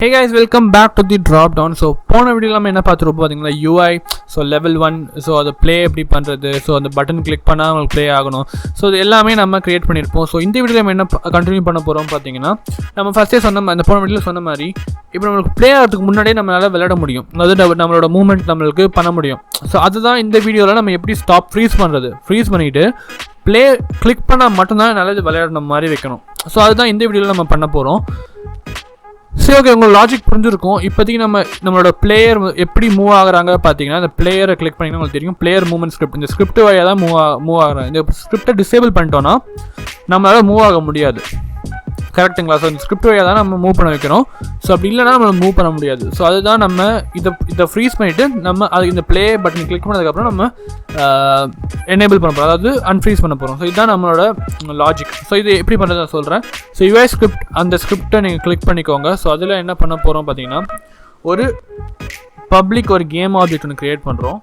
Hey guys, welcome back to the drop down. So போன வீடியோல நம்ம என்ன பார்த்துருப்போம் பார்த்தீங்கன்னா UI. ஸோ லெவல் 1 ஸோ அதை ப்ளே எப்படி பண்ணுறது, ஸோ அந்த பட்டன் கிளிக் பண்ணால் உங்களுக்கு ப்ளே ஆகணும். ஸோ இது எல்லாமே நம்ம க்ரியேட் பண்ணியிருப்போம். ஸோ இந்த வீடியோவில் நம்ம என்ன கண்டினியூ பண்ண போகிறோம் பார்த்தீங்கன்னா, நம்ம ஃபஸ்ட்டே அந்த போன வீடியோவில் சொன்ன மாதிரி இப்போ நம்மளுக்கு ப்ளே ஆகிறதுக்கு முன்னாடியே நம்மளால் விளையாட முடியும், அதாவது நம்மளோட மூவ்மெண்ட் நம்மளுக்கு பண்ண முடியும். ஸோ அதுதான் இந்த வீடியோவில் நம்ம எப்படி ஃப்ரீஸ் பண்ணிவிட்டு ப்ளே கிளிக் பண்ணால் மட்டும்தான் நல்லது விளையாடுற மாதிரி வைக்கணும். ஸோ அதுதான் இந்த வீடியோவில் நம்ம பண்ண போகிறோம். சரி, ஓகே, உங்களுக்கு லாஜிக் புரிஞ்சிருக்கும். இப்போதைக்கு நம்மளோட பிளேயர் எப்படி மூவ் ஆகுறாங்க பார்த்தீங்கன்னா, இந்த பிளேயரை கிளிக் பண்ணிங்கன்னா உங்களுக்கு தெரியும் பிளேயர் மூவ்மெண்ட் ஸ்கிரிப்ட். இந்த ஸ்கிரிப்ட் வழியாக தான் மூவ் ஆகுறாங்க. இந்த ஸ்கிரிப்டை டிசேபிள் பண்ணிட்டோன்னா நம்மளால் மூவ் ஆக முடியாது, கரெக்டுங்களா? ஸோ இந்த ஸ்கிரிப்ட் வழியாக தான் நம்ம மூவ் பண்ண வைக்கிறோம். ஸோ அப்படி இல்லைனா நம்ம மூவ் பண்ண முடியாது. ஸோ அதுதான் நம்ம இதை ஃப்ரீஸ் பண்ணிவிட்டு நம்ம அது இந்த ப்ளே பட்டன் கிளிக் பண்ணதுக்கப்புறம் நம்ம எனேபிள் பண்ண போகிறோம், அதாவது அன்ஃப்ரீஸ் பண்ண போகிறோம். ஸோ இதுதான் நம்மளோட லாஜிக். ஸோ இது எப்படி பண்ணுறது நான் சொல்கிறேன். ஸோ UI ஸ்கிரிப்ட், அந்த ஸ்கிரிப்டை நீங்கள் கிளிக் பண்ணிக்கோங்க. ஸோ அதில் என்ன பண்ண போகிறோம் பார்த்தீங்கன்னா, ஒரு பப்ளிக் ஒரு கேம் ஆப்ஜெக்ட் ஒன்று க்ரியேட் பண்ணுறோம்.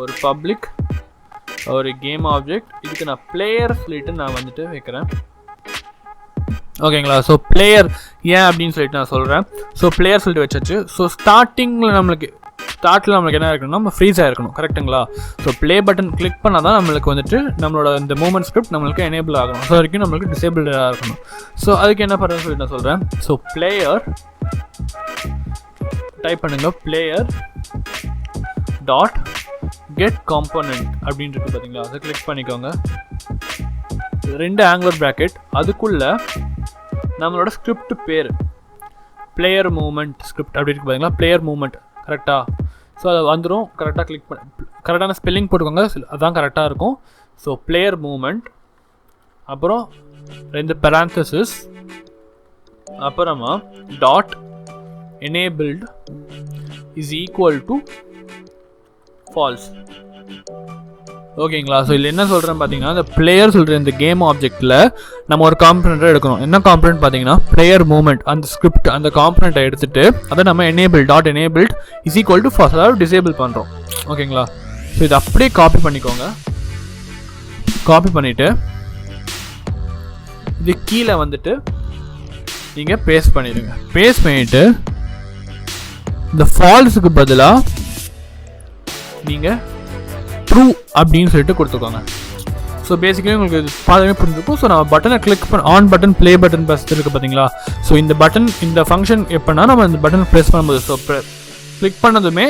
ஒரு பப்ளிக் ஒரு கேம் ஆப்ஜெக்ட், இதுக்கு நான் பிளேயர் சொல்லிட்டு நான் வந்துட்டு வைக்கிறேன், ஓகேங்களா? ஸோ பிளேயர் ஏன் அப்படின்னு சொல்லிட்டு நான் சொல்கிறேன். ஸோ பிளேயர் சொல்லிட்டு வச்சாச்சு. ஸோ ஸ்டார்டிங்கில் நம்மளுக்கு என்ன இருக்கணும், நம்ம ஃப்ரீஸாக இருக்கணும், கரெக்டுங்களா? ஸோ ப்ளே பட்டன் கிளிக் பண்ணால் தான் நம்மளுக்கு வந்துட்டு நம்மளோட இந்த மூவ்மெண்ட் ஸ்கிரிப்ட் நம்மளுக்கு எனேபிள் ஆகணும். ஸோ வரைக்கும் நம்மளுக்கு டிசேபிளாக இருக்கணும். ஸோ அதுக்கு என்ன பண்ணுறதுன்னு சொல்லிட்டு நான் சொல்கிறேன். ஸோ பிளேயர் டைப் பண்ணுங்க, பிளேயர் டாட் கெட் காம்போனன்ட் அப்படின்னு இருக்கு பார்த்தீங்களா, அதை கிளிக் பண்ணிக்கோங்க. 2 ஆங்குலர் ப்ராக்கெட், அதுக்குள்ளே நம்மளோட ஸ்கிரிப்ட் பேர் பிளேயர் மூவ்மெண்ட் ஸ்கிரிப்ட் அப்படி இருக்கு பார்த்தீங்களா, பிளேயர் மூவ்மெண்ட், கரெக்டாக? ஸோ அதை வந்துடும். கரெக்டாக கிளிக் பண்ணி கரெக்டான ஸ்பெல்லிங் போட்டுக்கோங்க, அதுதான் கரெக்டாக இருக்கும். ஸோ பிளேயர் மூவ்மெண்ட், அப்புறம் 2 பேராந்தசிஸ், அப்புறமா dot enabled is equal to false, ஓகேங்களா? ஸோ இதில் என்ன சொல்கிறேன் பார்த்தீங்கன்னா, இந்த பிளேயர் சொல்கிற இந்த கேம் ஆப்ஜெக்டில் நம்ம ஒரு காம்பனண்ட்டை எடுக்கணும். என்ன காம்பனண்ட் பார்த்தீங்கன்னா, பிளேயர் மூவ்மெண்ட், அந்த ஸ்கிரிப்ட், அந்த காம்பனண்ட்டை எடுத்துகிட்டு அதை நம்ம dot enabled is equal to false, அதாவது டிசேபிள் பண்ணுறோம், ஓகேங்களா? ஸோ இதை அப்படியே காப்பி பண்ணிக்கோங்க. காப்பி பண்ணிவிட்டு இது கீழே வந்துட்டு நீங்கள் பேஸ்ட் பண்ணிடுங்க. பேஸ்ட் பண்ணிவிட்டு இந்த ஃபால்ஸுக்கு பதிலாக நீங்கள் ட்ரூ அப்படின்னு சொல்லிட்டு கொடுத்துக்கோங்க. ஸோ பேசிக்கலி உங்களுக்கு பார்த்தாலே புரிஞ்சிருக்கும். ஸோ நம்ம பட்டனை click on button play button press இருக்குது பார்த்தீங்களா? ஸோ இந்த ஃபங்க்ஷன் எப்போனா நம்ம இந்த பட்டன் ப்ரெஸ் பண்ணும்போது, ஸோ கிளிக் பண்ணதுமே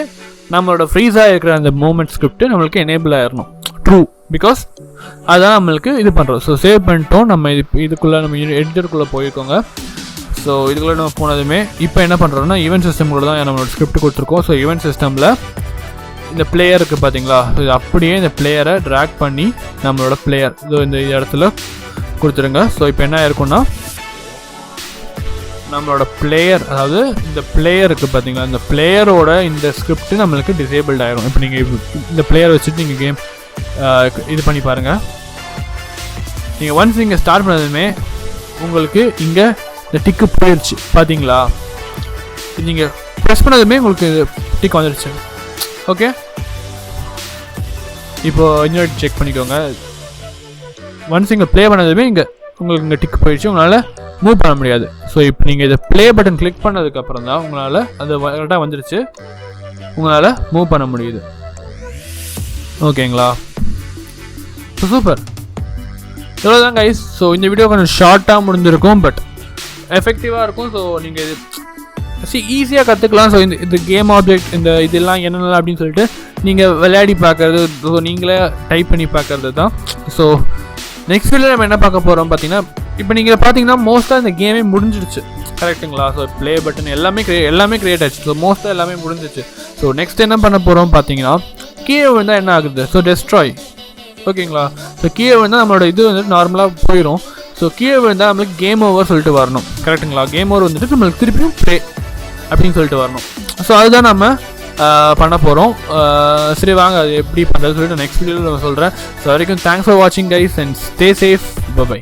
நம்மளோட ஃப்ரீஸாக இருக்கிற அந்த மூவ்மெண்ட் ஸ்கிரிப்ட் நம்மளுக்கு எனேபிள் ஆகிடணும், ட்ரூ, பிகாஸ் அதான் நம்மளுக்கு இது பண்ணுறோம். ஸோ சேவ் பண்ணிட்டோம். நம்ம இதுக்குள்ளே நம்ம எடிட்டருக்குள்ளே போயிருக்கோங்க. ஸோ இதுக்குள்ளே நம்ம போனதுமே இப்போ என்ன பண்ணுறோம்னா, ஈவென்ட் சிஸ்டம்குள்ளே தான் நம்மளோட ஸ்கிரிப்ட் கொடுத்துருக்கோம். ஸோ ஈவென்ட் சிஸ்டமில் இந்த பிளேயருக்கு பார்த்தீங்களா, இது அப்படியே இந்த பிளேயரை ட்ராக் பண்ணி நம்மளோட பிளேயர் இந்த இடத்துல கொடுத்துருங்க. ஸோ இப்போ என்ன இருக்குன்னா, நம்மளோட பிளேயர், அதாவது இந்த பிளேயருக்கு பார்த்தீங்களா, இந்த பிளேயரோட இந்த ஸ்கிரிப்ட் நம்மளுக்கு டிசேபிள்ட் ஆகிடும். இப்போ நீங்கள் இந்த பிளேயர் வச்சுட்டு நீங்கள் கேம் இது பண்ணி பாருங்கள். நீங்கள் ஒன்ஸ் நீங்கள் ஸ்டார்ட் பண்ணதுமே உங்களுக்கு இங்கே இந்த டிக்கு போயிடுச்சு பார்த்தீங்களா? நீங்கள் ப்ரெஸ் பண்ணதுமே உங்களுக்கு டிக் வந்துடுச்சு, ஓகே? இப்போது இன்னொரு செக் பண்ணிக்கோங்க. ஒன்ஸ் இங்கே ப்ளே பண்ணதுமே உங்களுக்கு இங்கே டிக் போயிடுச்சு, உங்களால் மூவ் பண்ண முடியாது. ஸோ இப்போ நீங்கள் இதை ப்ளே பட்டன் கிளிக் பண்ணதுக்கப்புறம் தான் உங்களால் அது கரெக்டாக வந்துடுச்சு, உங்களால் மூவ் பண்ண முடியுது, ஓகேங்களா? ஸோ சூப்பர், இவ்வளோதான் கைஸ். ஸோ இந்த வீடியோ கொஞ்சம் ஷார்ட்டாக முடிஞ்சிருக்கும், பட் எஃபெக்டிவாக இருக்கும். ஸோ நீங்கள் இது ஈஸியாக கற்றுக்கலாம். ஸோ இந்த கேம் ஆப்ஜெக்ட் இதெல்லாம் என்னென்ன அப்படின்னு சொல்லிட்டு நீங்கள் விளையாடி பார்க்குறது, ஸோ நீங்களே டைப் பண்ணி பார்க்குறது தான். ஸோ நெக்ஸ்ட் வீடியோவில் நம்ம என்ன பார்க்க போகிறோம் பார்த்தீங்கன்னா, இப்போ நீங்கள் பார்த்தீங்கன்னா மோஸ்ட்டாக இந்த கேமே முடிஞ்சிடுச்சு, கரெக்டுங்களா? ஸோ ப்ளே பட்டன் எல்லாமே க்ரியேட் ஆச்சு. ஸோ மோஸ்ட்டாக எல்லாமே முடிஞ்சிச்சு. ஸோ நெக்ஸ்ட் என்ன பண்ண போகிறோம் பார்த்தீங்கன்னா, கீழே விழுந்தால் என்ன ஆகுது? ஸோ டெஸ்ட்ராய், ஓகேங்களா? ஸோ கீழே விழுந்தால் நம்மளோட இது வந்துட்டு நார்மலாக போயிடும். ஸோ கீழே விழுந்தால் நம்மளுக்கு கேம் ஓவர் சொல்லிட்டு வரணும், கரெக்டுங்களா? கேம் ஓவர் வந்துட்டு நம்மளுக்கு திருப்பியும் ப்ளே அப்படின்னு சொல்லிட்டு வரணும். ஸோ அதுதான் நம்ம பண்ண போகிறோம். சரி, வாங்க அது எப்படி பண்ணுறது சொல்லிட்டு நெக்ஸ்ட் வீடியோவில் நான் சொல்கிறேன். ஸோ வரைக்கும் தேங்க்ஸ் ஃபார் வாட்சிங் guys and stay safe, by.